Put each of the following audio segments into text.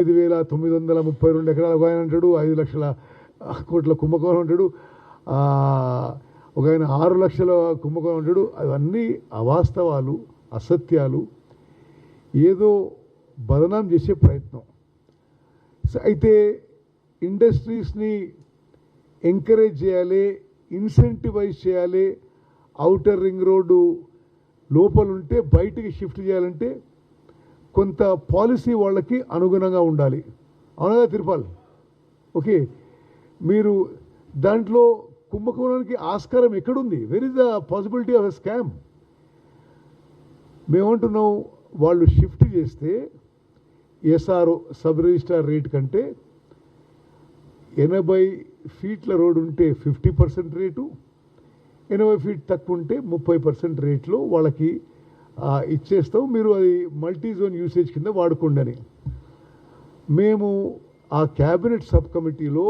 5,932 ఎకరాలు ఒక ఆయన అంటాడు, 5 లక్షల కోట్ల కుంభకోణం అంటాడు, ఒక ఆయన 6 లక్షల కుంభకోణం అంటాడు. అవన్నీ అవాస్తవాలు, అసత్యాలు, ఏదో బదనాం చేసే ప్రయత్నం. అయితే ఇండస్ట్రీస్ని ఎంకరేజ్ చేయాలి, ఇన్సెంటివైజ్ చేయాలి. ఔటర్ రింగ్ రోడ్డు లోపల ఉంటే బయటికి షిఫ్ట్ చేయాలంటే కొంత పాలసీ వాళ్ళకి అనుగుణంగా ఉండాలి. అవునగా తిరుపాల్? ఓకే, మీరు దాంట్లో కుంభకోణానికి ఆస్కారం ఎక్కడుంది? Where is the possibility of a scam? మేమంటున్నాం, వాళ్ళు షిఫ్ట్ చేస్తే ఎస్ఆర్ఓ సబ్ రిజిస్ట్రార్ రేట్ కంటే 80 ఫీట్ల రోడ్ ఉంటే 50% రేటు, 80 ఫీట్ తక్కువ ఉంటే 30% రేట్లో వాళ్ళకి ఇచ్చేస్తాం, మీరు అది మల్టీ జోన్ యూసేజ్ కింద వాడుకోండి అని. మేము ఆ క్యాబినెట్ సబ్ కమిటీలో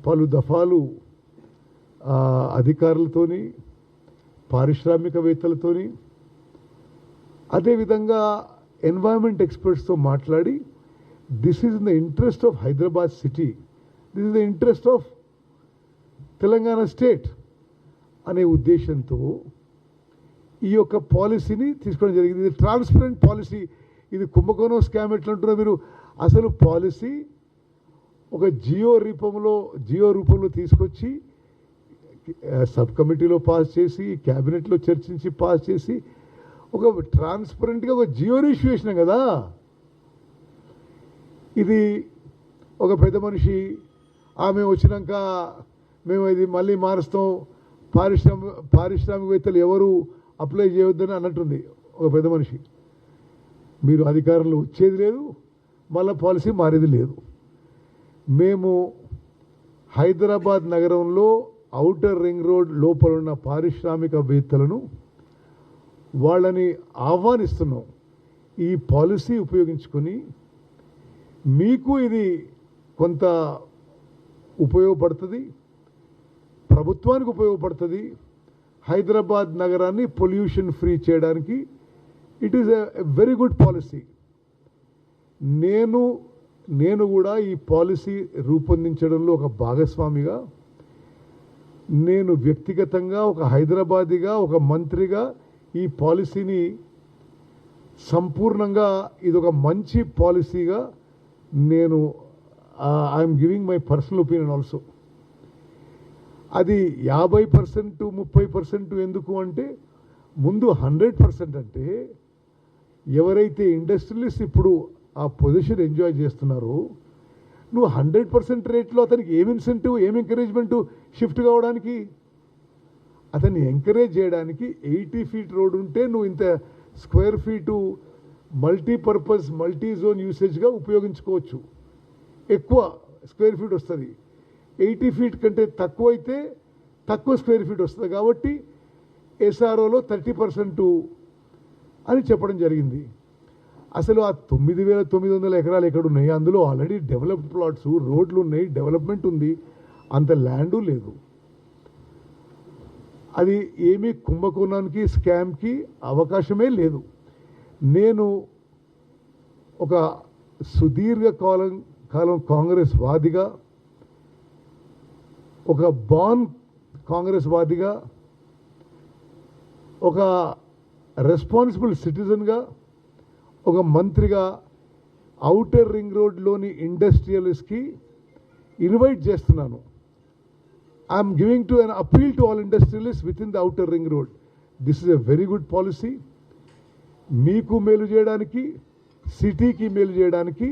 పలు దఫాలు అధికారులతోని, పారిశ్రామికవేత్తలతోని, అదేవిధంగా ఎన్వైరన్మెంట్ ఎక్స్పర్ట్స్తో మాట్లాడి, this is in the interest of Hyderabad city, this is the interest of Telangana state అనే ఉద్దేశంతో ఈ యొక్క పాలసీని తీసుకోవడం జరిగింది. ఇది ట్రాన్స్పరెంట్ పాలసీ. ఇది కుంభకోణం స్కామ్ ఎట్లా అంటున్నా మీరు? అసలు పాలసీ ఒక జియో రూపంలో తీసుకొచ్చి సబ్ కమిటీలో పాస్ చేసి, క్యాబినెట్లో చర్చించి పాస్ చేసి, ఒక ట్రాన్స్పరెంట్గా ఒక జియో ఇష్యూ చేసినాం కదా. ఇది ఒక పెద్ద మనిషి ఆమె వచ్చినాక మేము ఇది మళ్ళీ మారుస్తాం, పారిశ్రామికవేత్తలు ఎవరు అప్లై చేయొద్దని అన్నట్టుంది ఒక పెద్ద మనిషి. మీరు అధికారంలో వచ్చేది లేదు, మళ్ళీ పాలసీ మారేది లేదు. మేము హైదరాబాద్ నగరంలో ఔటర్ రింగ్ రోడ్ లోపల ఉన్న పారిశ్రామికవేత్తలను వాళ్ళని ఆహ్వానిస్తున్నాం. ఈ పాలసీ ఉపయోగించుకొని మీకు ఇది కొంత ఉపయోగపడుతుంది, ప్రభుత్వానికి ఉపయోగపడుతుంది, హైదరాబాద్ నగరాన్ని పొల్యూషన్ ఫ్రీ చేయడానికి it is a very good policy. నేను కూడా ఈ పాలసీ రూపొందించడంలో ఒక భాగస్వామిగా, నేను వ్యక్తిగతంగా ఒక హైదరాబాదీగా, ఒక మంత్రిగా ఈ పాలసీని సంపూర్ణంగా ఇది ఒక మంచి పాలసీగా నేను I'm giving my personal opinion also. అది 50% 30% ఎందుకు అంటే, ముందు 100% అంటే ఎవరైతే ఇండస్ట్రియలిస్ట్ ఇప్పుడు ఆ పొజిషన్ ఎంజాయ్ చేస్తున్నారో, నువ్వు 100% రేట్లో అతనికి ఏం ఇన్సెంటివ్, ఏం ఎంకరేజ్మెంట్ షిఫ్ట్ కావడానికి? అతన్ని ఎంకరేజ్ చేయడానికి 80 ఫీట్ రోడ్ ఉంటే నువ్వు ఇంత square feet multipurpose multi zone యూసేజ్గా ఉపయోగించుకోవచ్చు, ఎక్కువ స్క్వేర్ ఫీట్ వస్తుంది. 80 ఫీట్ కంటే తక్కువ అయితే తక్కువ స్క్వేర్ ఫీట్ వస్తుంది కాబట్టి ఎస్ఆర్ఓలో 30% అని చెప్పడం జరిగింది. అసలు ఆ 9,900 ఎకరాలు ఎక్కడున్నాయి? అందులో ఆల్రెడీ డెవలప్డ్ ప్లాట్స్, రోడ్లు ఉన్నాయి, డెవలప్మెంట్ ఉంది, అంత ల్యాండు లేదు. అది ఏమీ కుంభకోణానికి, స్కామ్కి అవకాశమే లేదు. నేను ఒక సుదీర్ఘ కాలం కాంగ్రెస్ వాదిగా, ఒక బాన్ కాంగ్రెస్ వాదిగా, ఒక రెస్పాన్సిబుల్ సిటిజన్గా, ఒక మంత్రిగా ఔటర్ రింగ్ రోడ్లోని ఇండస్ట్రియలిస్ట్కి ఇన్వైట్ చేస్తున్నాను. I'm giving to an appeal to all industrialist with in the outer ring road. This is a very good policy. మీకు మేలు చేయడానికి, సిటీకి మేలు చేయడానికి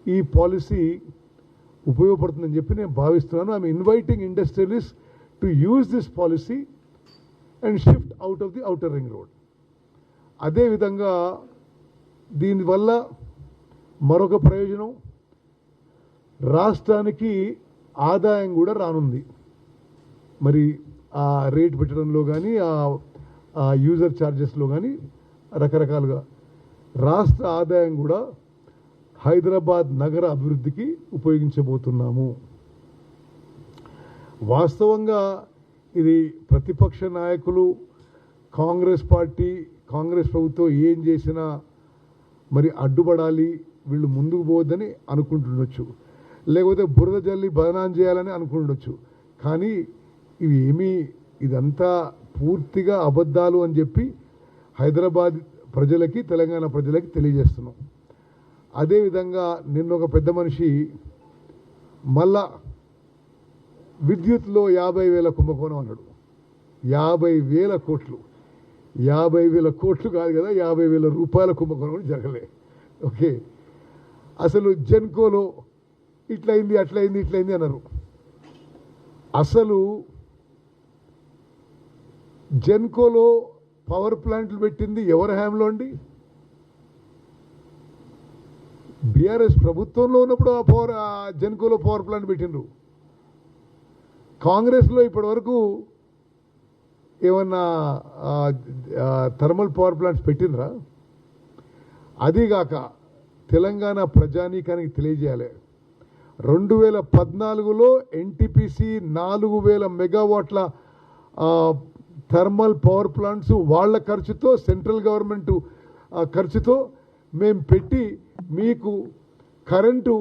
ఈ పాలసీ ఉపయోగపడుతుందని చెప్పి నేను భావిస్తున్నాను. I'm inviting industrialist to use this policy and shift out of the outer ring road. అదేవిధంగా దీనివల్ల మరొక ప్రయోజనం, రాష్ట్రానికి ఆదాయం కూడా రానుంది. మరి ఆ రేట్ పెట్టడంలో కానీ, ఆ యూజర్ ఛార్జెస్లో కానీ రకరకాలుగా రాష్ట్ర ఆదాయం కూడా హైదరాబాద్ నగర అభివృద్ధికి ఉపయోగించబోతున్నాము. వాస్తవంగా ఇది ప్రతిపక్ష నాయకులు, కాంగ్రెస్ పార్టీ, కాంగ్రెస్ ప్రభుత్వం ఏం చేసినా మరి అడ్డుపడాలి, వీళ్ళు ముందుకు పోవద్దని అనుకుంటుండొచ్చు, లేకపోతే బురద జల్లి బదనాం చేయాలని అనుకుంటుండొచ్చు. కానీ ఇవి ఏమీ, ఇదంతా పూర్తిగా అబద్ధాలు అని చెప్పి హైదరాబాద్ ప్రజలకి, తెలంగాణ ప్రజలకి తెలియజేస్తున్నాం. అదేవిధంగా నిన్న ఒక పెద్ద మనిషి మళ్ళా విద్యుత్లో 50,000 కుంభకోణం అన్నాడు. 50,000 కోట్లు, 50,000 కోట్లు కాదు కదా, 50,000 రూపాయల కుంభకోణం జరగలే. ఓకే, అసలు జెన్కోలో ఇట్లయింది, అట్లయింది, ఇట్లయింది అన్నారు. అసలు జెన్కోలో పవర్ ప్లాంట్లు పెట్టింది ఎవరి హ్యాండ్లో అండి? బీఆర్ఎస్ ప్రభుత్వంలో ఉన్నప్పుడు ఆ జెన్కోలో పవర్ ప్లాంట్ పెట్టిండ్రు. కాంగ్రెస్లో ఇప్పటి వరకు ఏమన్నా థర్మల్ పవర్ ప్లాంట్స్ పెట్టిండ్రా? అదిగాక తెలంగాణ ప్రజానీకానికి తెలియజేయాలి, 2014లో ఎన్టీపీసీ 4,000 మెగావాట్ల థర్మల్ పవర్ ప్లాంట్స్ వాళ్ళ ఖర్చుతో, సెంట్రల్ గవర్నమెంట్ ఖర్చుతో మేము పెట్టి మీకు కరెంటు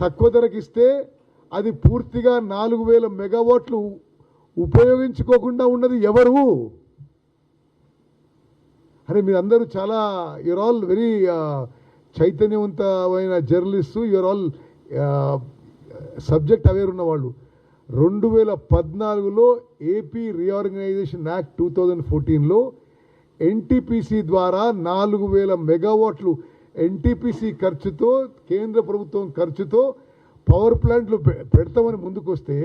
తక్కువ ధరకిస్తే అది పూర్తిగా 4,000 మెగావాట్లు ఉపయోగించుకోకుండా ఉన్నది ఎవరు? అరే మీరందరూ చాలా, యూఆర్ ఆల్ వెరీ చైతన్యవంతమైన journalist, you are all subject aware ఉన్నవాళ్ళు. 2014లో ఏపీ రీఆర్గనైజేషన్ యాక్ట్ 2014లో ఎన్టీపీసీ ద్వారా 4,000 మెగావాట్లు ఎన్టీపీసీ ఖర్చుతో, కేంద్ర ప్రభుత్వం ఖర్చుతో పవర్ ప్లాంట్లు పెడతామని ముందుకొస్తే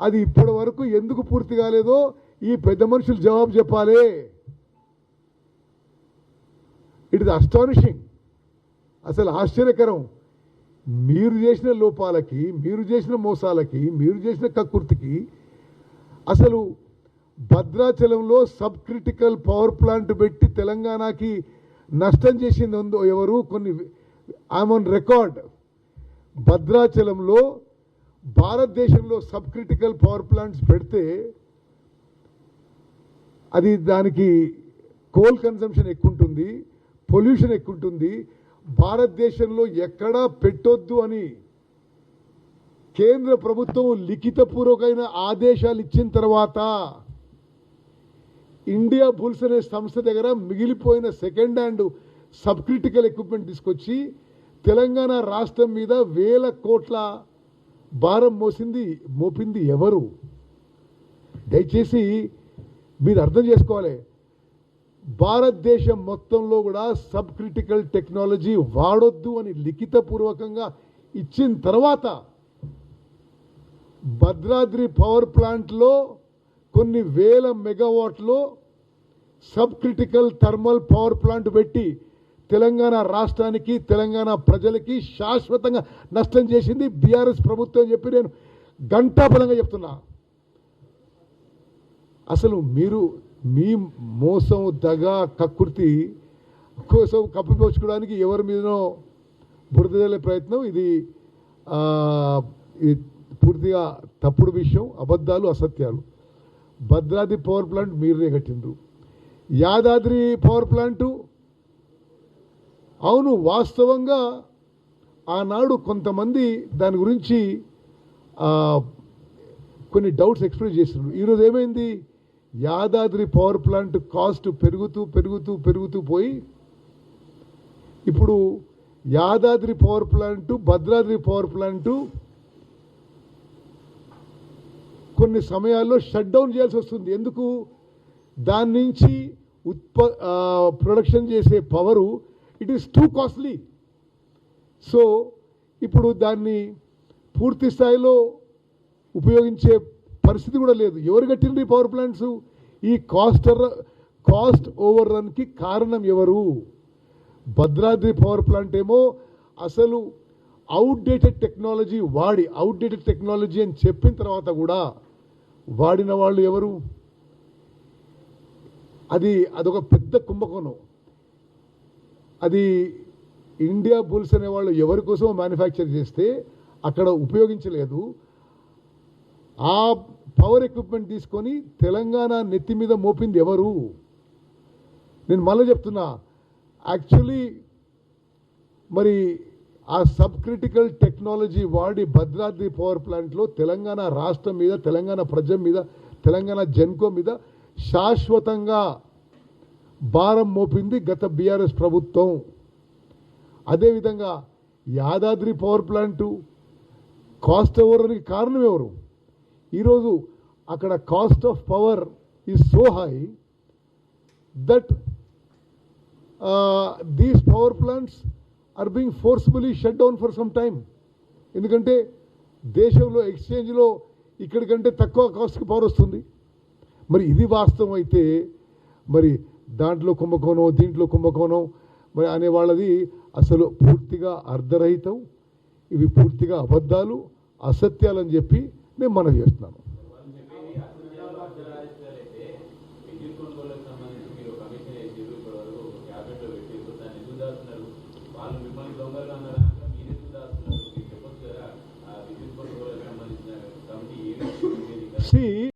అది ఇప్పటి వరకు ఎందుకు పూర్తి కాలేదో ఈ పెద్ద మనుషులు జవాబు చెప్పాలి. ఇట్ ఇస్ అస్టానిషింగ్, అసలు ఆశ్చర్యకరం. మీరు చేసిన లోపాలకి, మీరు చేసిన మోసాలకి, మీరు చేసిన కక్కుర్తికి అసలు భద్రాచలంలో సబ్ క్రిటికల్ పవర్ ప్లాంట్ పెట్టి తెలంగాణకి నష్టం చేసింది ఉందో ఎవరు? కొన్ని ఐఎమ్ ఆన్ రికార్డ్, భద్రాచలంలో భారతదేశంలో సబ్ క్రిటికల్ పవర్ ప్లాంట్స్ పెడితే అది దానికి కోల్ కన్సంప్షన్ ఎక్కువ ఉంటుంది, పొల్యూషన్ ఎక్కువ ఉంటుంది, భారతదేశంలో ఎక్కడా పెట్టొద్దు అని కేంద్ర ప్రభుత్వం లిఖితపూర్వకమైన ఆదేశాలు ఇచ్చిన తర్వాత ఇండియా బుల్స్ అనే సంస్థ దగ్గర మిగిలిపోయిన second hand sub critical equipment తీసుకొచ్చి తెలంగాణ రాష్ట్రం మీద 1,000 కోట్ల భారం మోపింది ఎవరు? దయచేసి మీరు అర్థం చేసుకోవాలి, భారతదేశం మొత్తంలో కూడా సబ్ క్రిటికల్ టెక్నాలజీ వాడొద్దు అని లిఖితపూర్వకంగా ఇచ్చిన తర్వాత భద్రాద్రి పవర్ ప్లాంట్లో కొన్ని 1,000 మెగావాట్లో sub critical thermal power plant పెట్టి తెలంగాణ రాష్ట్రానికి, తెలంగాణ ప్రజలకి శాశ్వతంగా నష్టం చేసింది బీఆర్ఎస్ ప్రభుత్వం చెప్పి నేను ఘంటాపరంగా చెప్తున్నా. అసలు మీరు మీ మోసం, దగ, కక్కుర్తి కోసం కప్పిపోచుకోవడానికి ఎవరి మీదనో బురద జల్లే ప్రయత్నం, ఇది పూర్తిగా తప్పుడు విషయం, అబద్ధాలు, అసత్యాలు. భద్రాద్రి పవర్ ప్లాంట్ మీరే కట్టిండ్రు. యాదాద్రి పవర్ ప్లాంటు అవును, వాస్తవంగా ఆనాడు కొంతమంది దాని గురించి కొన్ని డౌట్స్ ఎక్స్ప్రెస్ చేస్తున్నారు. ఈరోజు ఏమైంది? యాదాద్రి పవర్ ప్లాంట్ కాస్ట్ పెరుగుతూ పెరుగుతూ పెరుగుతూ పోయి ఇప్పుడు Yadadri power plant, Bhadradri power plant కొన్ని సమయాల్లో షట్ డౌన్ చేయాల్సి వస్తుంది. ఎందుకు? దాని నుంచి ప్రొడక్షన్ చేసే power it is too costly. So ఇప్పుడు దాన్ని పూర్తి స్థాయిలో ఉపయోగించే పరిస్థితి కూడా లేదు. ఎవరు కట్టిండ్రు ఈ పవర్ ప్లాంట్స్? ఈ కాస్ట్ ఓవర్ రన్కి కారణం ఎవరు? భద్రాద్రి పవర్ ప్లాంట్ ఏమో అసలు అవుట్డేటెడ్ టెక్నాలజీ వాడి, అవుట్డేటెడ్ టెక్నాలజీ అని చెప్పిన తర్వాత కూడా వాడిన వాళ్ళు ఎవరు? అదొక పెద్ద కుంభకోణం. అది ఇండియా బుల్స్ అనేవాళ్ళు ఎవరి కోసం మ్యానుఫ్యాక్చర్ చేస్తే అక్కడ ఉపయోగించలేదు. ఆ పవర్ ఎక్విప్మెంట్ తీసుకొని తెలంగాణ నెత్తి మీద మోపింది ఎవరు? నేను మళ్ళీ చెప్తున్నా, యాక్చువల్లీ మరి ఆ సబ్ క్రిటికల్ టెక్నాలజీ వాడి భద్రాద్రి పవర్ ప్లాంట్లో తెలంగాణ రాష్ట్రం మీద, తెలంగాణ ప్రజల మీద, తెలంగాణ జెన్కో మీద శాశ్వతంగా భారం మోపింది గత బీఆర్ఎస్ ప్రభుత్వం. అదేవిధంగా యాదాద్రి పవర్ ప్లాంటు కాస్ట్ ఓవర్కి కారణం ఎవరు? ఈరోజు అక్కడ cost of power is so high that these power plants are being forcefully shut down for some time. ఎందుకంటే దేశంలో ఎక్స్చేంజ్లో ఇక్కడికంటే తక్కువ కాస్ట్కి పవర్ వస్తుంది. మరి ఇది వాస్తవం అయితే మరి దాంట్లో కుంభకోణం, దీంట్లో కుంభకోణం మరి అనే వాళ్ళది అసలు పూర్తిగా అర్ధరహితం. ఇవి పూర్తిగా అబద్ధాలు, అసత్యాలని చెప్పి నేను మనవి చేస్తున్నాను.